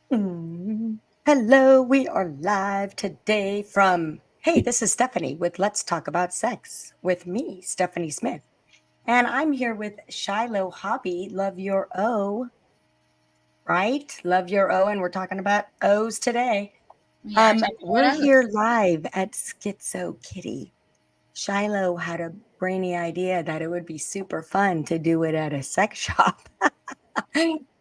Hello, we are live today from, hey, this is Stephanie with Let's Talk About Sex with me, Stephanie Smith. And I'm here with Shiloh Hobby, Love Your O, right? Love Your O, and we're talking about O's today. We are talking We're about here O's. live at SkitzoKitty. Shiloh had a brainy idea that it would be super fun to do it at a sex shop.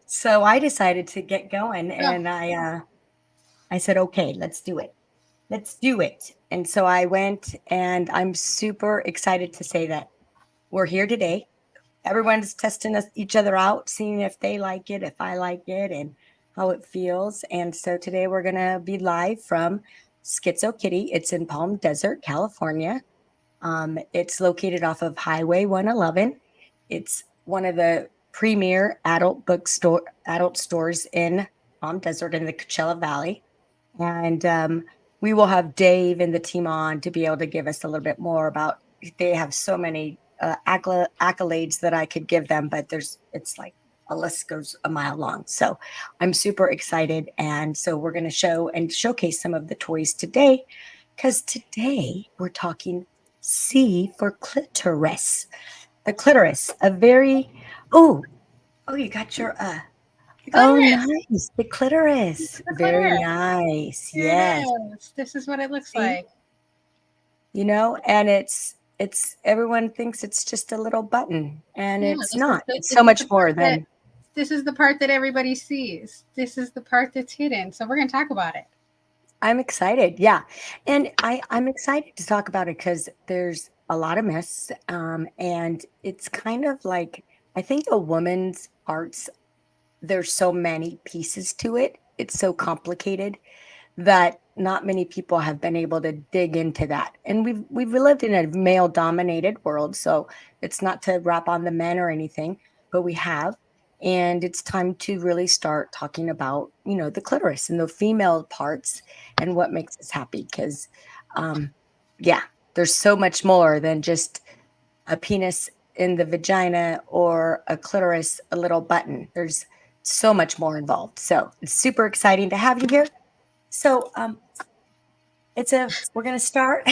So I decided to get going Oh, and I said, okay, let's do it. Let's do it. And so I went, and I'm super excited to say that we're here today. Everyone's testing each other out, seeing if they like it, if I like it, and how it feels. And so today we're going to be live from SkitzoKitty. It's in Palm Desert, California. It's located off of Highway 111. It's one of the premier adult stores in Palm Desert in the Coachella Valley. And we will have Dave and the team on to be able to give us a little bit more about. They have so many accolades that I could give them, but it's like a list goes a mile long. So I'm super excited, and so we're going to show and showcase some of the toys today, because today we're talking C for clitoris. The clitoris, a very oh, you got your the oh, clitoris. nice. The clitoris. The Very clitoris. nice. Here it Yes. is. This is what it looks See, like. and it's everyone thinks it's just a little button, and Yeah, it's this is not. the It's this so is the much part more that than this is the part that everybody sees. This is the part that's hidden. So we're gonna talk about it. I'm excited. Yeah. And I'm excited to talk about it because there's a lot of myths. And it's kind of like I think a woman's parts, there's so many pieces to it. It's so complicated that not many people have been able to dig into that. And we've lived in a male dominated world, so it's not to rap on the men or anything, but we have. And it's time to really start talking about, the clitoris and the female parts and what makes us happy. Because, um, yeah, there's so much more than just a penis in the vagina or a clitoris, a little button. There's so much more involved. So it's super exciting to have you here. So we're gonna start.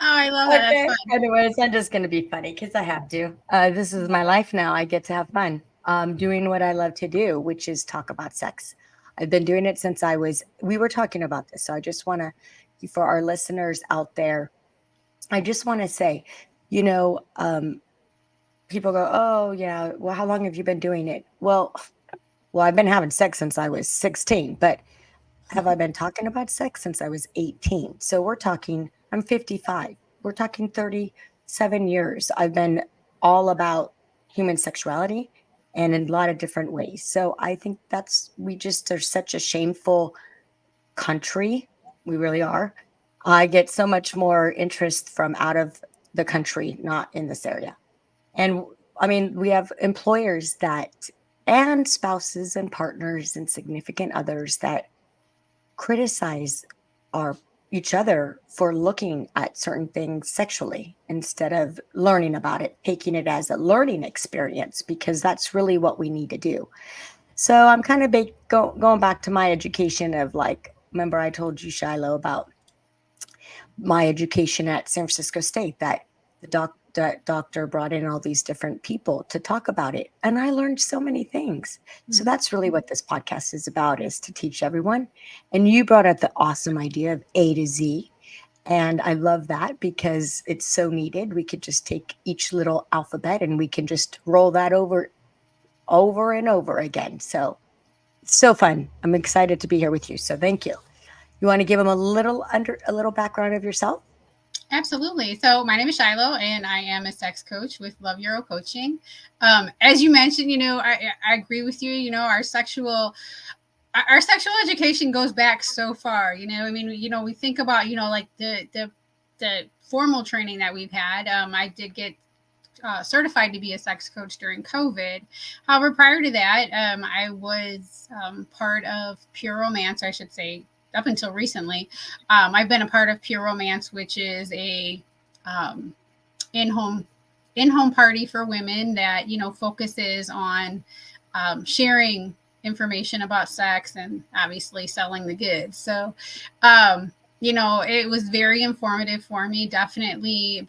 Oh, I love that. That's Okay. fun. Anyways, I'm just gonna be funny because I have to. This is my life now. I get to have fun. Doing what I love to do, which is talk about sex. I've been doing it since we were talking about this. So I just wanna, for our listeners out there, I just wanna say, you know, people go, oh yeah, well, how long have you been doing it? Well, I've been having sex since I was 16, but have I been talking about sex since I was 18? So we're talking, I'm 55. We're talking 37 years. I've been all about human sexuality and in a lot of different ways. So I think we just are such a shameful country. We really are. I get so much more interest from out of the country, not in this area. And I mean, we have employers and spouses and partners and significant others that criticize our each other for looking at certain things sexually instead of learning about it, taking it as a learning experience, because that's really what we need to do. So I'm kind of going back to my education of, like, remember I told you, Shiloh, about my education at San Francisco State, that doctor brought in all these different people to talk about it, and I learned so many things. So that's really what this podcast is about, is to teach everyone. And you brought up the awesome idea of A to Z, and I love that because it's so needed. We could just take each little alphabet and we can just roll that over and over again. So it's so fun. I'm excited to be here with you, so thank you. You want to give them a little background of yourself? Absolutely. So my name is Shiloh, and I am a sex coach with Love Euro Coaching. As you mentioned, I agree with you. Our sexual education goes back so far. I mean, we think about like the formal training that we've had. I did get certified to be a sex coach during COVID. However, prior to that, I was part of Pure Romance, I should say, up until recently. I've been a part of Pure Romance, which is a um, in-home in-home party for women that focuses on sharing. information about sex and obviously selling the goods. So, you know, it was very informative for me. Definitely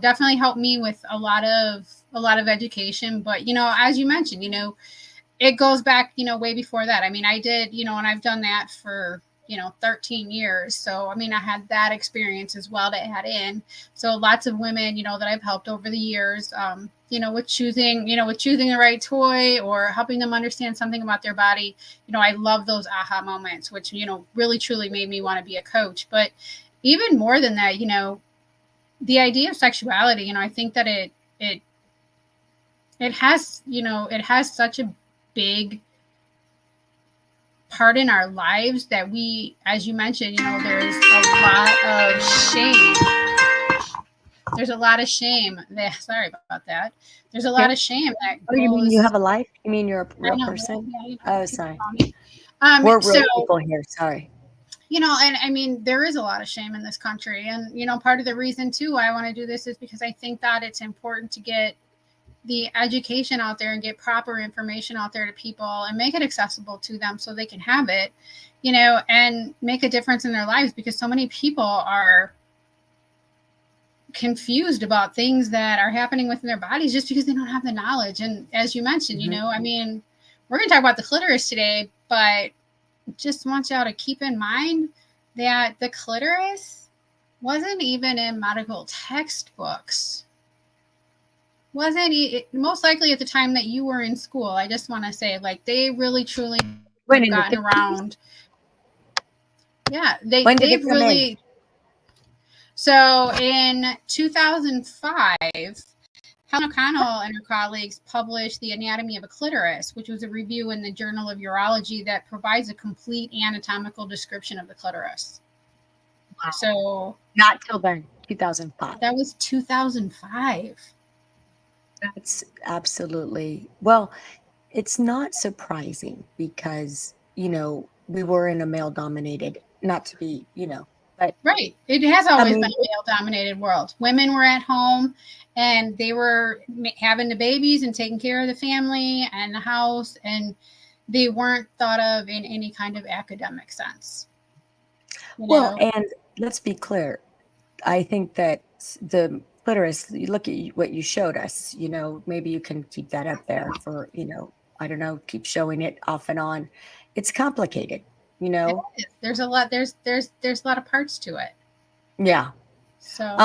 definitely helped me with a lot of education. But, you know, as you mentioned, you know, it goes back, you know, way before that. I mean, I did, you know, and I've done that for, you know, 13 years. So, I mean, I had that experience as well to add in. So lots of women, you know, that I've helped over the years, you know, with choosing the right toy or helping them understand something about their body. You know, I love those aha moments, which, you know, really truly made me want to be a coach. But even more than that, you know, the idea of sexuality, you know, I think that it has, you know, it has such a big part in our lives that we, as you mentioned, you know, there's a lot of shame. There's a lot of shame that, sorry about that. There's a lot of shame that Oh, you mean goes. you have a life? You mean you're a I real know, person? yeah, you Oh, people sorry. call me. We're real So, people here. Sorry. you know, and I mean, there is a lot of shame in this country. And, you know, part of the reason too why I want to do this is because I think that it's important to get the education out there and get proper information out there to people and make it accessible to them so they can have it, you know, and make a difference in their lives, because so many people are confused about things that are happening within their bodies just because they don't have the knowledge. And as you mentioned, you know, I mean, we're going to talk about the clitoris today, but just want y'all to keep in mind that the clitoris wasn't even in medical textbooks. Wasn't most likely at the time that you were in school. I just want to say, like, they really truly have gotten around. Yeah, when did it they've come really. in? So in 2005, Helen O'Connell and her colleagues published The Anatomy of a Clitoris, which was a review in the Journal of Urology that provides a complete anatomical description of the clitoris. Wow. So Not till then, 2005. that was 2005. That's absolutely, well, it's not surprising because, you know, we were in a male dominated, not to be, you know, but right. It has always I mean, been a male dominated world. Women were at home and they were having the babies and taking care of the family and the house, and they weren't thought of in any kind of academic sense. You well, know? and let's be clear. I think that the clitoris, you look at what you showed us, you know, maybe you can keep that up there for, you know, I don't know, keep showing it off and on. It's complicated, you know? There's a lot, there's a lot of parts to it. Yeah. So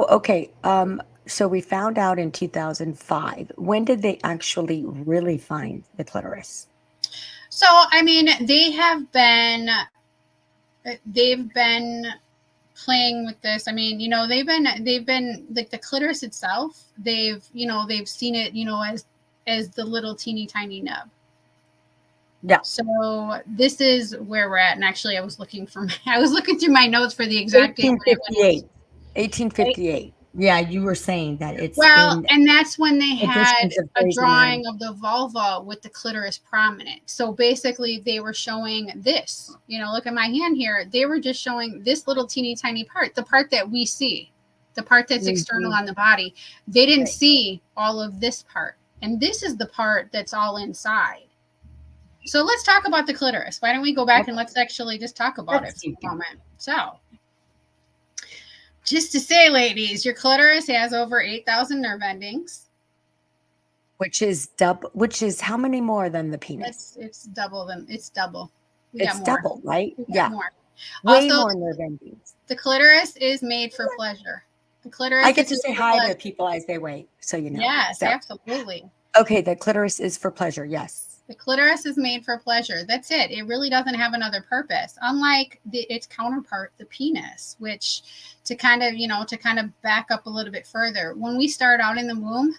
Okay. So we found out in 2005. When did they actually really find the clitoris? so I mean, they've been playing with this. I mean, you know, they've been like the clitoris itself, they've seen it, you know, as the little teeny tiny nub. Yeah. So this is where we're at. And actually I was looking through my notes for the exact date. 1858. 1858. Yeah, you were saying that it's Well, in and that's when they had editions of a Grey's Anatomy. drawing of the vulva with the clitoris prominent. So basically, they were showing this. You know, look at my hand here. They were just showing this little teeny tiny part, the part that we see, the part that's external on the body. They didn't see all of this part. And this is the part that's all inside. So let's talk about the clitoris. Why don't we go back and let's actually just talk about it for a moment. So, just to say, ladies, your clitoris has over 8,000 nerve endings. Which is how many more than the penis? It's double them. It's double. It's double, right? Yeah. More. Way Also, more nerve endings. the clitoris is made for pleasure. The clitoris. I get to say hi to people as they wait, so you know. Yes, so. Absolutely. Okay, the clitoris is for pleasure. Yes. The clitoris is made for pleasure. That's it. It really doesn't have another purpose. Unlike its counterpart, the penis, which to kind of back up a little bit further, when we start out in the womb,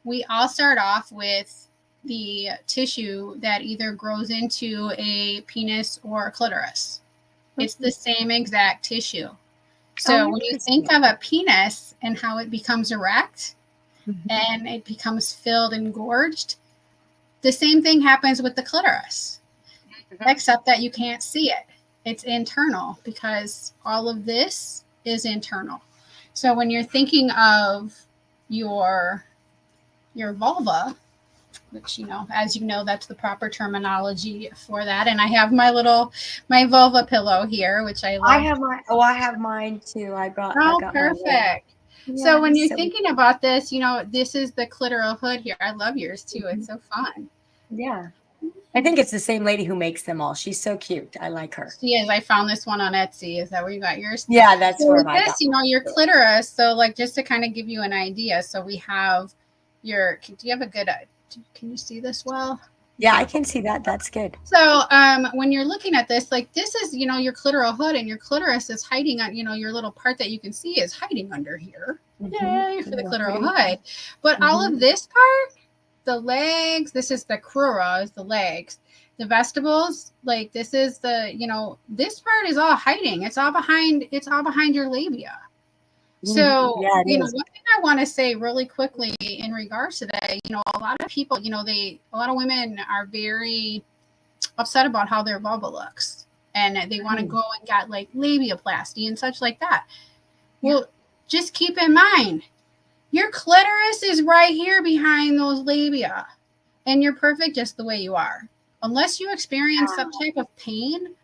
we all start off with the tissue that either grows into a penis or a clitoris. It's the same exact tissue. So when you think of a penis and how it becomes erect and it becomes filled and gorged, the same thing happens with the clitoris, except that you can't see it. It's internal because all of this is internal. So when you're thinking of your vulva, which, you know, as you know, that's the proper terminology for that. And I have my vulva pillow here, which I love. I have mine too. I got my little, Perfect. So yeah, when you're so thinking about this, you know, this is the clitoral hood here. I love yours too. It's so fun. yeah. I think it's the same lady who makes them all. She's so cute. I like her. She is. I found this one on Etsy. Is that where you got yours? Yeah, that's So where with I got this, you know, your clitoris. So like, just to kind of give you an idea. So we have your. Do you have a good? Can you see this well? Yeah, I can see that. That's good. So when you're looking at this, like this is, you know, your clitoral hood, and your clitoris is hiding on, you know, your little part that you can see is hiding under here. Yay for the clitoral hood. But all of this part, the legs, this is the crura, is the legs. The vestibules, like this is the, you know, this part is all hiding. It's all behind your labia. So, Yeah, it you know, is. one thing I want to say really quickly in regards to that, you know, a lot of people, you know, a lot of women are very upset about how their vulva looks, and they want to go and get like labiaplasty and such like that. Well, just keep in mind, your clitoris is right here behind those labia, and you're perfect just the way you are. Unless you experience some type of pain,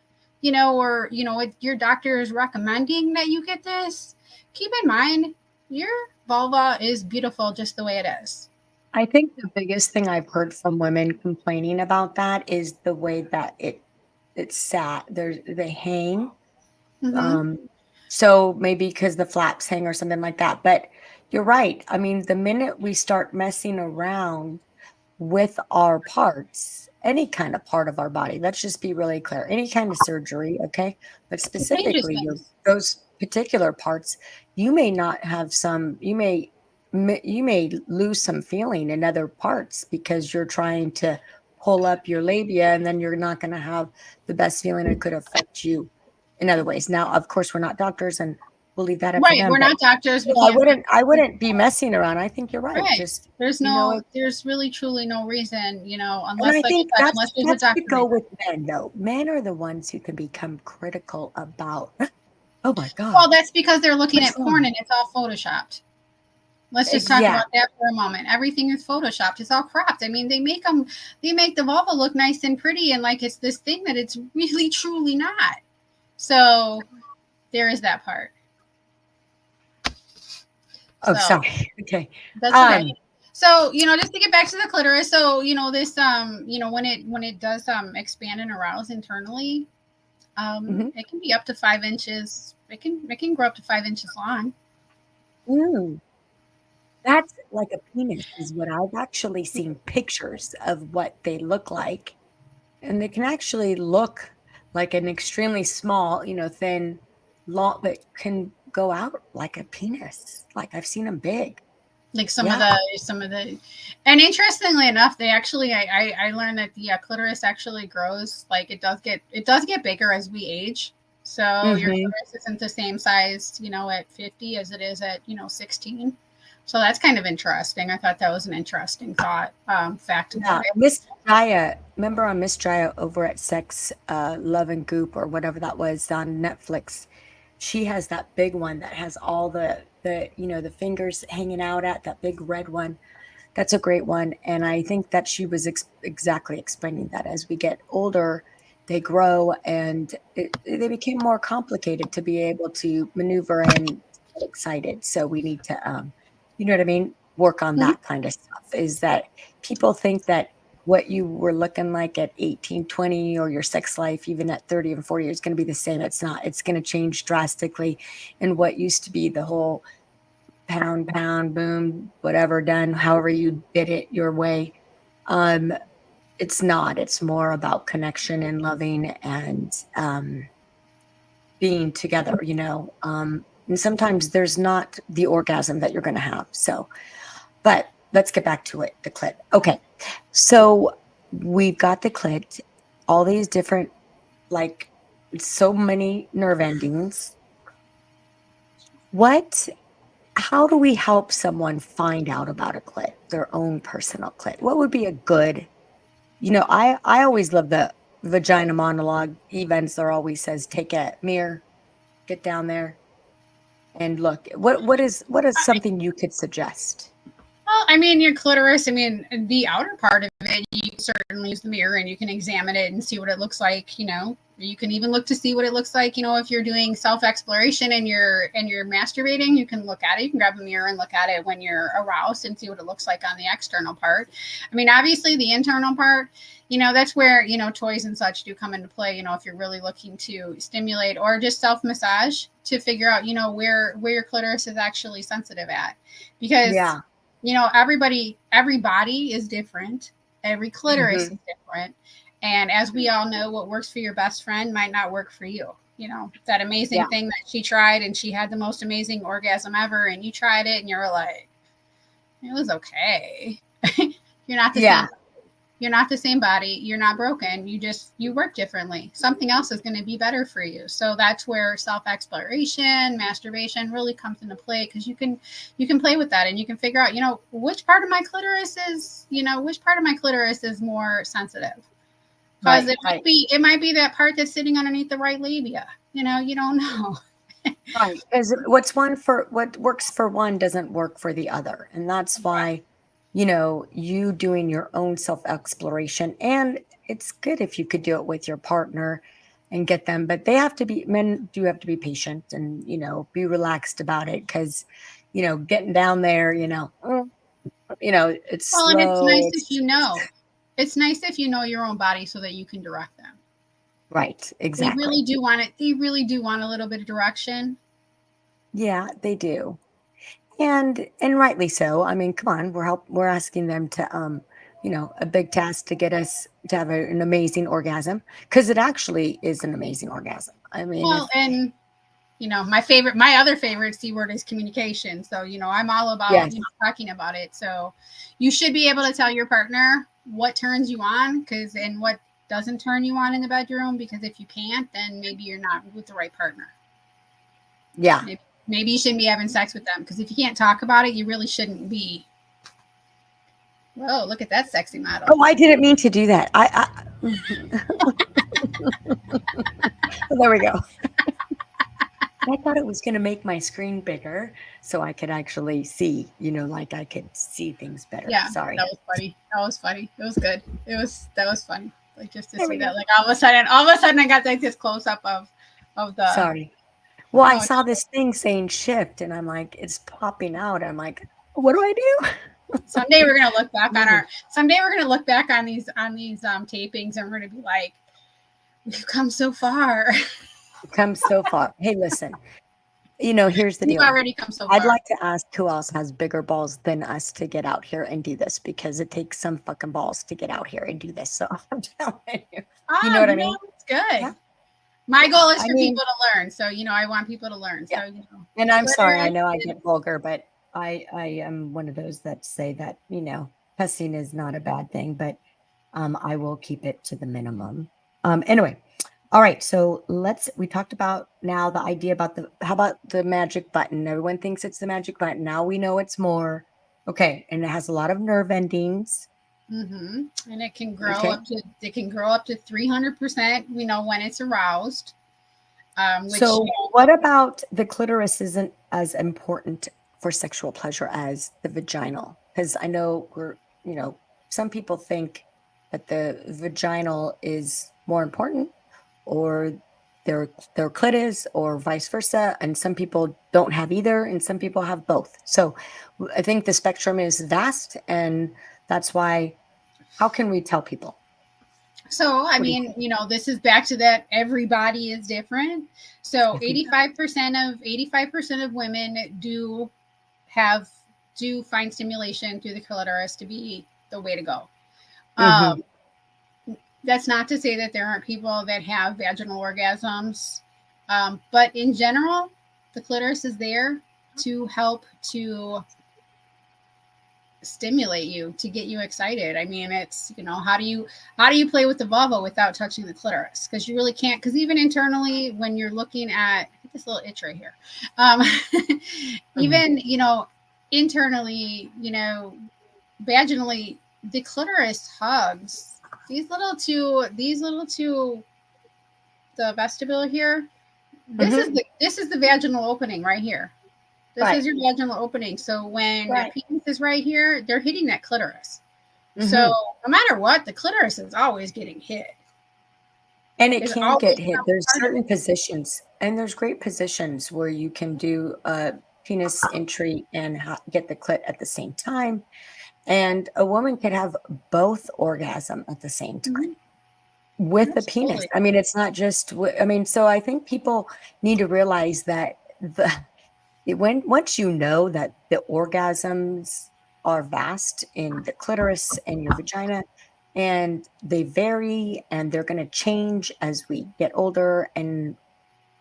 you know, or, you know, your doctor is recommending that you get this, keep in mind, your vulva is beautiful just the way it is. I think the biggest thing I've heard from women complaining about that is the way that it's sat. They hang. Mm-hmm. Um, so maybe because the flaps hang or something like that. But you're right. I mean, the minute we start messing around with our parts, any kind of part of our body, let's just be really clear, any kind of surgery, okay? But It changes specifically things. those particular parts, you may not have you may lose some feeling in other parts because you're trying to pull up your labia, and then you're not going to have the best feeling. It could affect you in other ways. Now, of course, we're not doctors, and we'll leave that up to Right. them, We're but not doctors. We yeah, can't. I wouldn't be messing around. I think you're right. Right. Just, you know, There's really truly no reason, you know, and unless, I like I think said, unless there's a that's to doctor go reason. with men, though. Men are the ones who can become critical about, oh my God, Well, that's because they're looking what's at porn wrong? and it's all photoshopped. Let's just talk Yeah. about that for a moment. Everything is photoshopped. It's all cropped. I mean, they make the vulva look nice and pretty, and like it's this thing that it's really truly not. So there is that part. Oh, So sorry. Okay. that's okay. Um, So, you know, just to get back to the clitoris. So, you know, this, you know, when it does expand and arouse internally, mhm. it can be up to 5 inches. It can grow up to 5 inches long. Mm, that's like a penis, is what I've actually seen pictures of what they look like. And they can actually look like an extremely small, you know, thin, long, but can go out like a penis. Like I've seen them big. Like Yeah. some of the, and interestingly enough, they actually, I learned that the clitoris actually grows, like it does get bigger as we age. So your Hmm. clitoris isn't the same size, you know, at 50 as it is at, you know, 16. So that's kind of interesting. I thought that was an interesting thought, fact Yeah, about it. Miss Jaya, remember on Miss Jaya over at Sex, Love and Goop or whatever that was on Netflix, she has that big one that has all you know, the fingers hanging out at that big red one. That's a great one, and I think that she was exactly explaining that as we get older, they grow, and they became more complicated to be able to maneuver and get excited. So we need to, you know what I mean, work on Mhm. that kind of stuff. Is that people think that what you were looking like at 18, 20, or your sex life, even at 30 and 40, is going to be the same. It's not. It's going to change drastically. And what used to be the whole pound, boom, whatever, done, however you did it your way. Um, it's not. It's more about connection and loving and being together, you know. And sometimes there's not the orgasm that you're going to have. So, but let's get back to it, the clit. Okay. So we've got the clit, all these different, like, so many nerve endings. What How do we help someone find out about a clit, their own personal clit? What would be a good, you know, I always love the vagina monologue events. There always says, take a mirror, get down there and look. What is something you could suggest? Well, I mean, your clitoris, I mean, the outer part of it, you can certainly use the mirror and you can examine it and see what it looks like. You can even look to see what it looks like. If you're doing self-exploration and you're masturbating, you can look at it. You can grab a mirror and look at it when you're aroused and see what it looks like on the external part. I mean, obviously the internal part, that's where, toys and such do come into play, if you're really looking to stimulate or just self-massage to figure out, where your clitoris is actually sensitive at. Because, every body is different. Every clitoris is different. And as we all know, what works for your best friend might not work for you. That amazing thing that she tried and she had the most amazing orgasm ever. And you tried it and you're like, it was okay. You're not the same. You're not the same body. You're not broken. You work differently. Something else is going to be better for you. So that's where self-exploration, masturbation really comes into play, because you can play with that and you can figure out, which part of my clitoris is more sensitive. Because it might be that part that's sitting underneath the right labia. You don't know. Right. Because what works for one doesn't work for the other. And that's why, you doing your own self-exploration, and it's good if you could do it with your partner and get them, but men do have to be patient and, be relaxed about it. Cause, getting down there, it's slow. And it's nice if it's nice if you know your own body so that you can direct them. Right. Exactly. They really do want a little bit of direction. Yeah, they do. And rightly so. I mean, come on, we're asking them to, a big task to get us to have an amazing orgasm, because it actually is an amazing orgasm. I mean, my other favorite C word is communication. So, I'm all about, talking about it. So you should be able to tell your partner what turns you on and what doesn't turn you on in the bedroom, because if you can't, then maybe you're not with the right partner. Yeah. Maybe you shouldn't be having sex with them, because if you can't talk about it, you really shouldn't be. Whoa, look at that sexy model. Oh, I didn't mean to do that. There we go. I thought it was going to make my screen bigger so I could actually see, like I could see things better. Yeah, sorry. That was funny. It was good. That was funny. Like, just to see that, like, all of a sudden I got like this close up of the. Sorry. Well, I saw this thing saying shift, and I'm like, it's popping out. I'm like, what do I do? Someday we're gonna look back on these tapings, and we're gonna be like, we've come so far. Come so far. Hey, listen. Here's the deal. You've already come so far. I'd like to ask who else has bigger balls than us to get out here and do this, because it takes some fucking balls to get out here and do this. So I'm telling you. You know what I mean? It's good. Yeah. My goal is for people to learn. So, I want people to learn. Yeah. So, and I'm sorry, I know I get vulgar, but I am one of those that say that, cussing is not a bad thing, but I will keep it to the minimum. Anyway. All right. So we talked about now the idea about how about the magic button? Everyone thinks it's the magic button. Now we know it's more. Okay. And it has a lot of nerve endings. Mm-hmm. And it can grow up to 300%, when it's aroused. What about the clitoris isn't as important for sexual pleasure as the vaginal? Because I know some people think that the vaginal is more important, or their clitoris, or vice versa. And some people don't have either, and some people have both. So I think the spectrum is vast, and that's why, how can we tell people? So, I mean, this is back to that everybody is different. So 85% of women do find stimulation through the clitoris to be the way to go. Mm-hmm. That's not to say that there aren't people that have vaginal orgasms. But in general, the clitoris is there to help to stimulate you, to get you excited. I mean, it's, how do you play with the vulva without touching the clitoris? Because you really can't, because even internally, when you're looking at this little itch right here, even, internally, vaginally, the clitoris hugs these little two, the vestibule here. This is the vaginal opening right here. This is your vaginal opening. So when your penis is right here, they're hitting that clitoris. So Hmm. no matter what, the clitoris is always getting hit. And it It's can always get hit. some There's part of certain it. positions, and there's great positions where you can do a penis entry and get the clit at the same time. And a woman could have both orgasm at the same time Mhm. with a penis. Absolutely. I mean, it's not just, I mean, so I think people need to realize that when once you know that the orgasms are vast in the clitoris and your vagina, and they vary and they're going to change as we get older and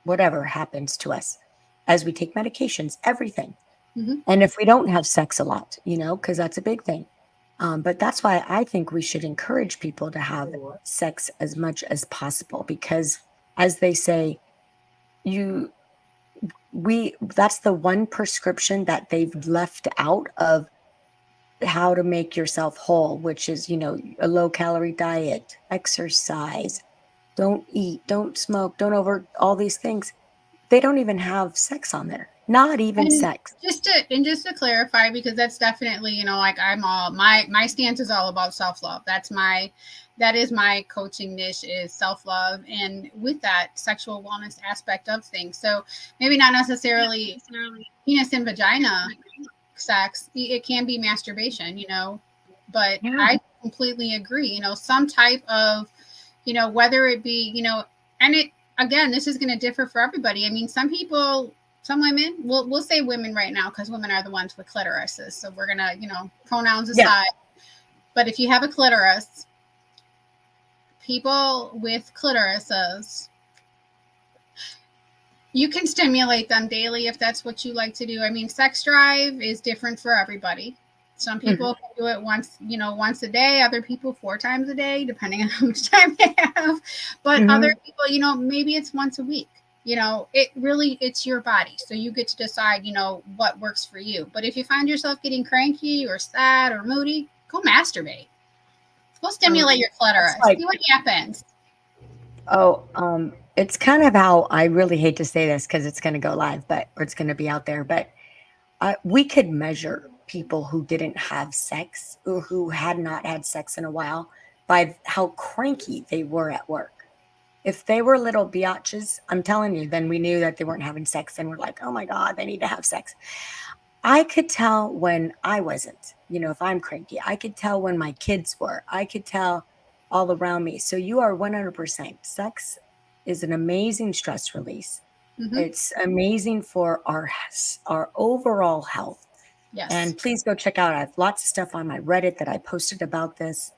whatever happens to us as we take medications, everything. Mhm. And if we don't have sex a lot, because that's a big thing. But that's why I think we should encourage people to have sex as much as possible because, as they say, you that's the one prescription that they've left out of how to make yourself whole, which is, a low calorie diet, exercise, don't eat, don't smoke, don't over all these things. They don't even have sex on there. Not even And sex. just to clarify, because that's definitely, like I'm all my stance is all about self love. That is my coaching niche, is self love, and with that, sexual wellness aspect of things. So maybe not necessarily penis and vagina sex. It can be masturbation, but Yeah. I completely agree. Some type of, whether it be, and it again, this is going to differ for everybody. I mean, some women, we'll say women right now because women are the ones with clitorises. So we're gonna, pronouns Yeah. aside. But if you have a clitoris, people with clitorises, you can stimulate them daily if that's what you like to do. I mean, sex drive is different for everybody. Some Mhm. people can do it once a day, other people 4 times a day, depending on how much time they have. But other Mhm. people, maybe it's once a week. It's your body. So you get to decide, what works for you. But if you find yourself getting cranky or sad or moody, go masturbate. Go stimulate your That's clitoris. like, See what happens. it's kind of how I really hate to say this because it's going to go live, or it's going to be out there, but we could measure people who didn't have sex or who had not had sex in a while by how cranky they were at work. If they were little biatches, I'm telling you, then we knew that they weren't having sex and we're like, oh my God, they need to have sex. I could tell when I wasn't, if I'm cranky. I could tell when my kids were. I could tell all around me. So you are 100%. Sex is an amazing stress release. Mm-hmm. It's amazing for our overall health. Yes. And please go check out. I have lots of stuff on my Reddit that I posted about this,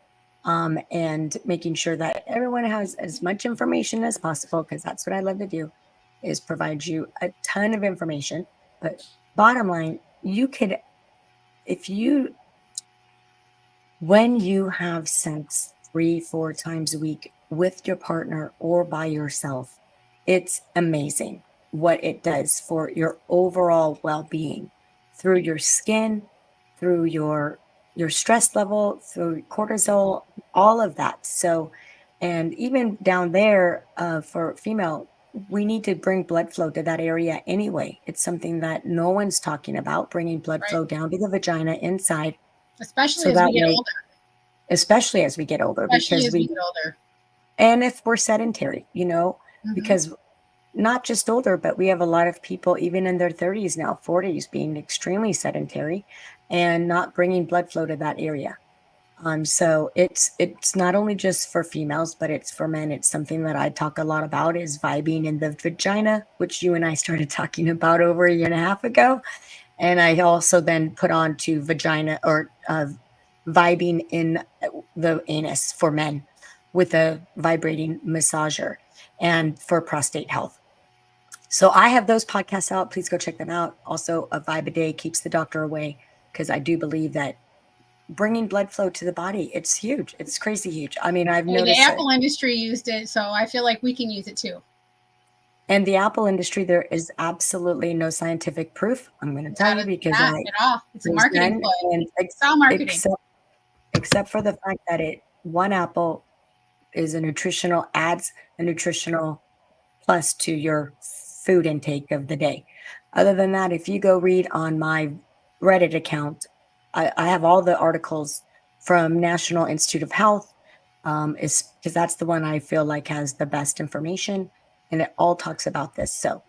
and making sure that everyone has as much information as possible because that's what I love to do is provide you a ton of information. But bottom line, you could, if you, when you have sex 3, 4 times a week with your partner or by yourself, it's amazing what it does for your overall well-being through your skin, through your stress level, through cortisol, all of that. So, and even down there, for female, we need to bring blood flow to that area anyway. It's something that no one's talking about, bringing blood Right. flow down to the vagina inside, Especially so as we that get way, older. especially as we get older, Especially because as we get older. and if we're sedentary, Mm-hmm. because not just older, but we have a lot of people, even in their 30s now, 40s, being extremely sedentary and not bringing blood flow to that area. So it's not only just for females, but it's for men. It's something that I talk a lot about is vibing in the vagina, which you and I started talking about over a year and a half ago. And I also then put on to vagina or vibing in the anus for men with a vibrating massager and for prostate health. So I have those podcasts out. Please go check them out. Also, a vibe a day keeps the doctor away because I do believe that bringing blood flow to the body, it's huge. It's crazy huge. I mean, I've Hey, the noticed it. Apple industry used it, so I feel like we can use it too. And the Apple industry, there is absolutely no scientific proof. I'm going to tell you because Not I at all. It's a there's marketing none, ploy. and It's all marketing. except for the fact that one apple is adds a nutritional plus to your food intake of the day. Other than that, if you go read on my Reddit account, I have all the articles from National Institute of Health, is because that's the one I feel like has the best information, and it all talks about this. So,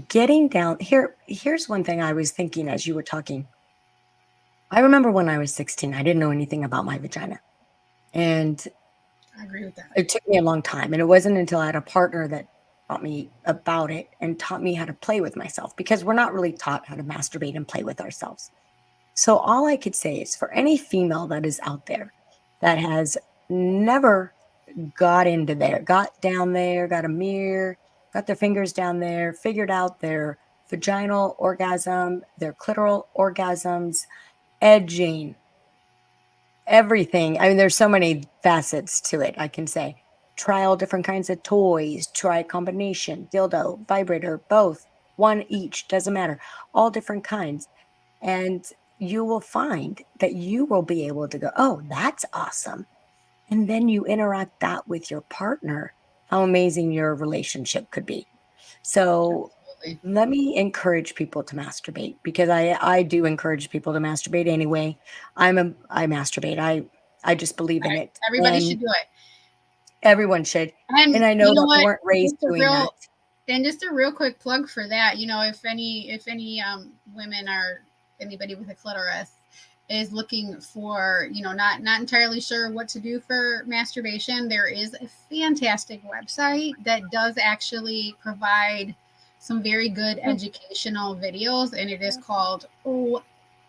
getting down here, here's one thing I was thinking as you were talking. I remember when I was 16, I didn't know anything about my vagina, and I agree with that. it took me a long time. And it wasn't until I had a partner that taught me about it and taught me how to play with myself, because we're not really taught how to masturbate and play with ourselves. So all I could say is, for any female that is out there that has never got into there, got down there, got a mirror, got their fingers down there, figured out their vaginal orgasm, their clitoral orgasms, edging, everything. I mean, there's so many facets to it, I can say. Try all different kinds of toys, try a combination, dildo, vibrator, both, one each, doesn't matter, all different kinds. And you will find that you will be able to go, oh, that's awesome. And then you interact that with your partner, how amazing your relationship could be. So Absolutely. let me encourage people to masturbate, because I do encourage people to masturbate anyway. I masturbate. I just believe in it, Everybody and should do it. everyone should. And And I know you know that we what? weren't raised Just a doing that. just a real quick plug for that. You know, if any women or anybody with a clitoris is looking for, you know, not entirely sure what to do for masturbation, there is a fantastic website that does actually provide some very good educational videos, and it is called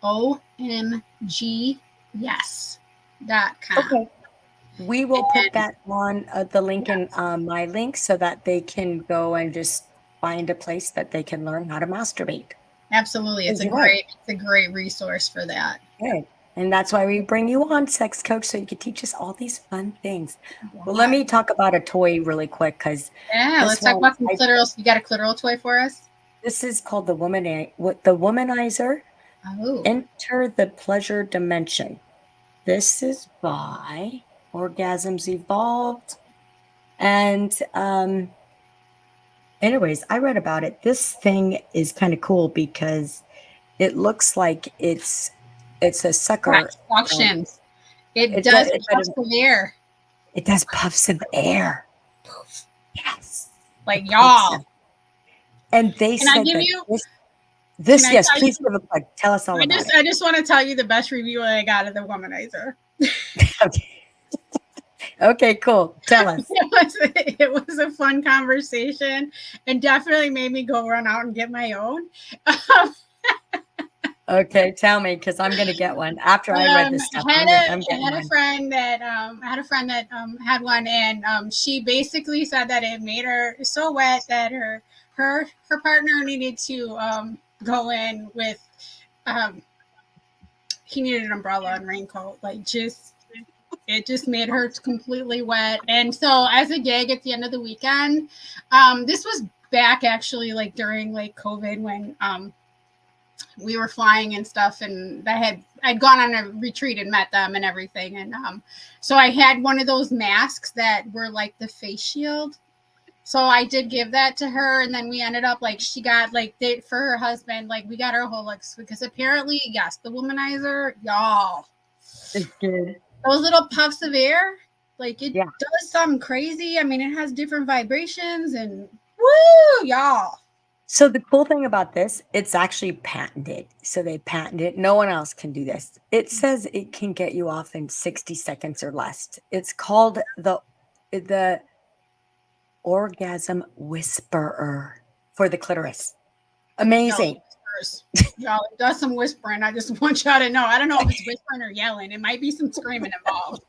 omgyes.com. Okay. We will put And that on the link in yes, my link, so that they can go and just find a place that they can learn how to masturbate. absolutely, Because you're right. it's a great resource for that. Good. And that's why we bring you on, Sex Coach, so you can teach us all these fun things. Well, let Yeah. me talk about a toy really quick, because Yeah, this let's talk one, about some clitoral. You got a clitoral toy for us? this is called the Womanizer. Oh, Enter the Pleasure Dimension. This is by Orgasms Evolved. And anyways, I read about it. This thing is kind of cool because it looks like it's a sucker. got suctions. It It does does puffs of air. it does puffs of air. Yes. The Like puffs y'all. of, and they Can I said give that you? Can this, I yes, tell you? please give a plug. Tell us all about I just want to tell you the best review I got of the Womanizer. it. Okay. Okay, cool. Tell us. It was a fun conversation, and definitely made me go run out and get my own. Okay, tell me, because I'm gonna get one after I read this stuff. I'm getting Had a one. friend that had one, and she basically said that it made her so wet that her partner needed to go in with he needed an umbrella and raincoat, like just it just made her completely wet. And so as a gig at the end of the weekend, this was back actually like during like COVID, when we were flying and stuff, and I'd gone on a retreat and met them and everything, and so I had one of those masks that were like the face shield. So I did give that to her, and then we ended up like she got like for her husband, like we got her whole like, because apparently, yes, the Womanizer, y'all, It's good. those little puffs of air, like it Yeah. does something crazy. I mean, it has different vibrations, and woo, y'all. So the cool thing about this, it's actually patented. So they patented it. No one else can do this. It says it can get you off in 60 seconds or less. It's called the Orgasm Whisperer for the clitoris. Amazing. Y'all, it does some whispering. I just want y'all to know. I don't know if it's whispering or yelling. It might be some screaming involved.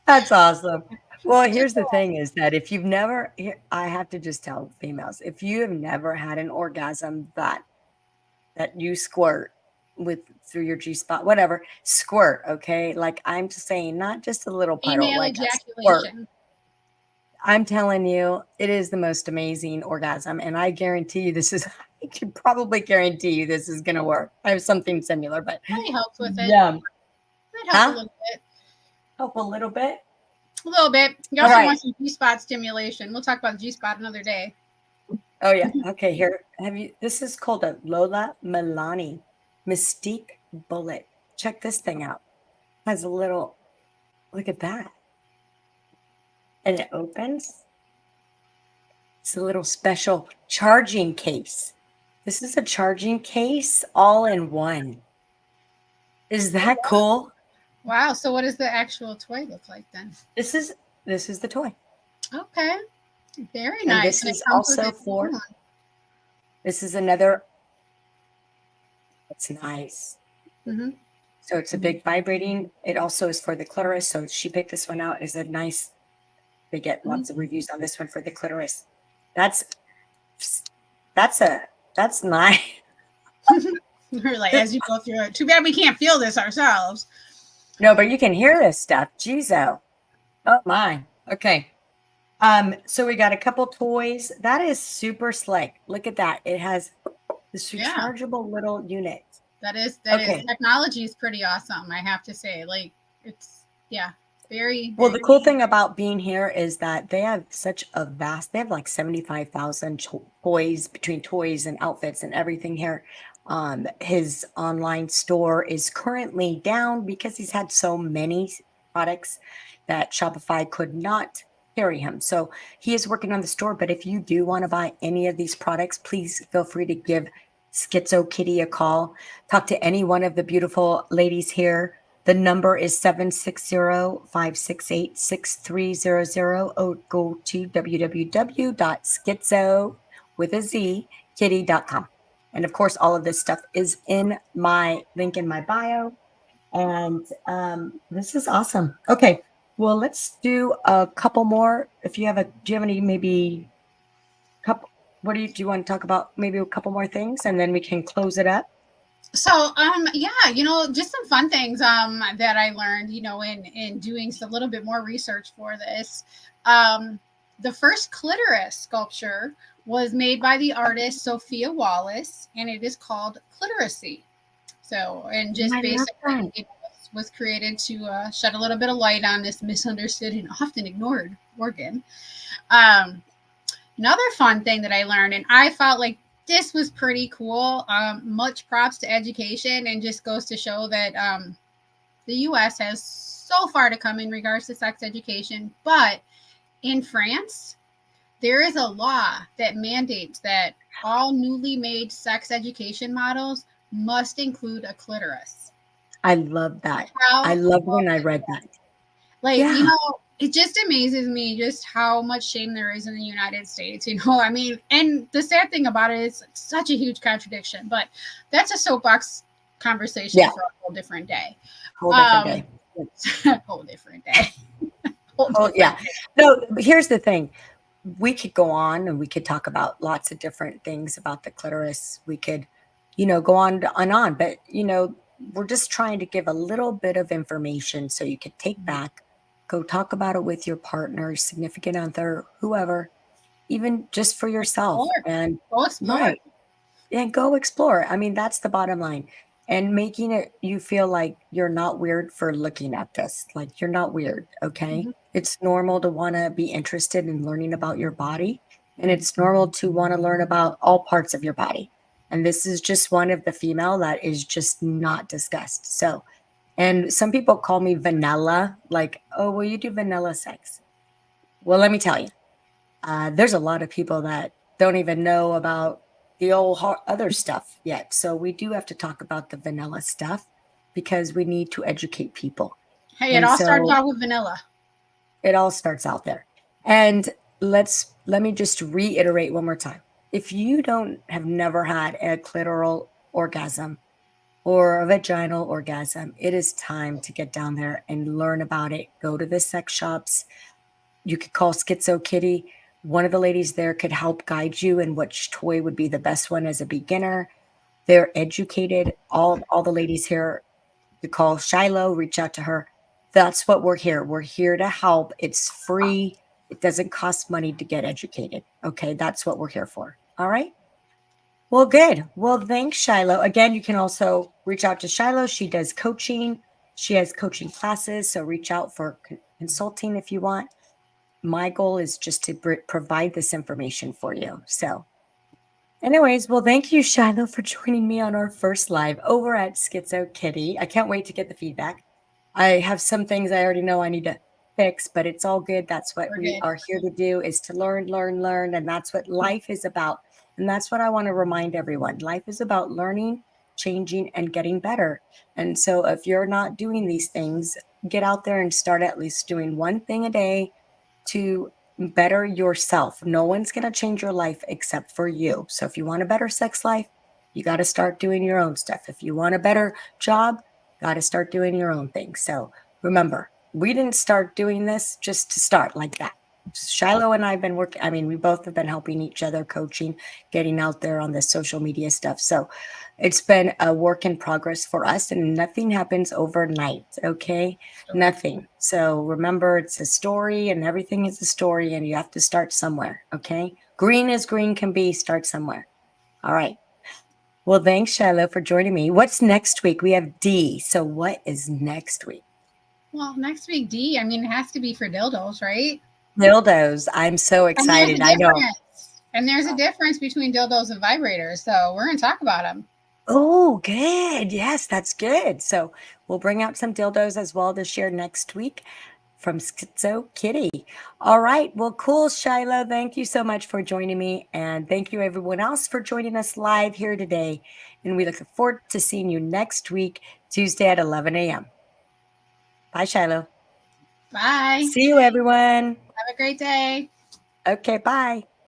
That's awesome. Well, here's the thing is that if you've never, I have to just tell females, if you have never had an orgasm that you squirt with through your G spot, whatever, squirt, okay? Like I'm just saying, not just a little puddle, Female like a squirt. ejaculation. I'm telling you, it is the most amazing orgasm. And I guarantee you I can probably guarantee you this is going to work. I have something similar, but Really helps with it. yeah. It helps a little bit. Help a little bit. A little bit. You All also right. want some G-spot stimulation. We'll talk about G-spot another day. Oh yeah. Okay. Here, this is called a Lola Milani Mystique Bullet. check this thing out. Has a little, look at that. And it opens. It's a little special charging case. This is a charging case all in one. Is that cool? Wow. So what does the actual toy look like then? This is the toy. Okay. Very And nice. this And it is comes with also its for, own. this is another, it's nice. Mhm. So it's a big vibrating. It also is for the clitoris. So she picked this one out. It's a nice, they get lots of reviews on this one for the clitoris. That's nice. We're like, as you go through it. Too bad we can't feel this ourselves. No, but you can hear this stuff. Jeez, oh my. Okay. So we got a couple toys. That is super slick. Look at that. It has this rechargeable little unit. That is technology is pretty awesome, I have to say. Like it's very well, the cool thing about being here is that they have such a vast, they have like 75,000 toys between toys and outfits and everything here. His online store is currently down because he's had so many products that Shopify could not carry him. So he is working on the store. But if you do want to buy any of these products, please feel free to give SkitzoKitty a call. Talk to any one of the beautiful ladies here. The number is 760-568-6300 or go to www.skitzo.com. And of course, all of this stuff is in my link in my bio. And this is awesome. Okay, well, let's do a couple more. If you have do you have any maybe couple? What do you want to talk about? Maybe a couple more things, and then we can close it up. So just some fun things that I learned, in doing a little bit more research for this. The first clitoris sculpture was made by the artist Sophia Wallace, and it is called Clitorusy. So, and just basically it was created to shed a little bit of light on this misunderstood and often ignored organ. Another fun thing that I learned, and I felt like this was pretty cool. Much props to education, and just goes to show that the U.S. has so far to come in regards to sex education. But in France, there is a law that mandates that all newly made sex education models must include a clitoris. I love that. I love when I read that. Like, it just amazes me just how much shame there is in the United States, I mean, and the sad thing about it is it's such a huge contradiction, but that's a soapbox conversation for a whole different day. Whole different day. Whole different day. No, here's the thing. We could go on and we could talk about lots of different things about the clitoris. We could, go on and on, but, we're just trying to give a little bit of information so you could take back, go talk about it with your partner, significant other, whoever, even just for yourself. And go explore. And go explore. I mean, that's the bottom line. And making it you feel like you're not weird for looking at this. Like you're not weird. Okay. Mm-hmm. It's normal to want to be interested in learning about your body. And it's normal to want to learn about all parts of your body. And this is just one of the female that is just not discussed. So, and some people call me vanilla, like, oh, well, you do vanilla sex. Well, let me tell you, there's a lot of people that don't even know about the old other stuff yet. So we do have to talk about the vanilla stuff because we need to educate people. Hey, it all starts out with vanilla. It all starts out there. And let me just reiterate one more time. If you have never had a clitoral orgasm or a vaginal orgasm, it is time to get down there and learn about it. Go to the sex shops. You could call SkitzoKitty. One of the ladies there could help guide you in which toy would be the best one as a beginner. They're educated. All the ladies here, you call Shiloh, reach out to her. That's what we're here. We're here to help. It's free. It doesn't cost money to get educated. Okay, that's what we're here for. All right. Well, good. Well, thanks, Shiloh. Again, you can also reach out to Shiloh. She does coaching. She has coaching classes. So reach out for consulting if you want. My goal is just to provide this information for you. So Anyways, well, thank you, Shiloh, for joining me on our first live over at SkitzoKitty. I can't wait to get the feedback. I have some things I already know I need to fix, but it's all good. That's what We're we good. are here to do, is to learn, and that's what life is about. And that's what I want to remind everyone. Life is about learning, changing, and getting better. And so if you're not doing these things, get out there and start at least doing one thing a day to better yourself. No one's going to change your life except for you. So if you want a better sex life, you got to start doing your own stuff. If you want a better job, got to start doing your own thing. So remember, we didn't start doing this just to start like that. Shiloh and I have been working. I mean, we both have been helping each other, coaching, getting out there on the social media stuff. So it's been a work in progress for us, and nothing happens overnight. Okay. Sure. Nothing. So remember, it's a story, and everything is a story, and you have to start somewhere. Okay. Green as green can be, start somewhere. All right. Well, thanks, Shiloh, for joining me. What's next week? We have D. So what is next week? Well, next week, D, I mean, it has to be for dildos, right? Dildos. I'm so And there's a excited. I know. difference. And there's a difference between dildos and vibrators. So we're going to talk about them. Oh, good. Yes, that's good. So we'll bring out some dildos as well to share next week from SkitzoKitty. All right. Well, cool, Shiloh. Thank you so much for joining me. And thank you, everyone else, for joining us live here today. And we look forward to seeing you next week, Tuesday at 11 a.m. Bye, Shiloh. Bye. See you, everyone. Have a great day. Okay, bye.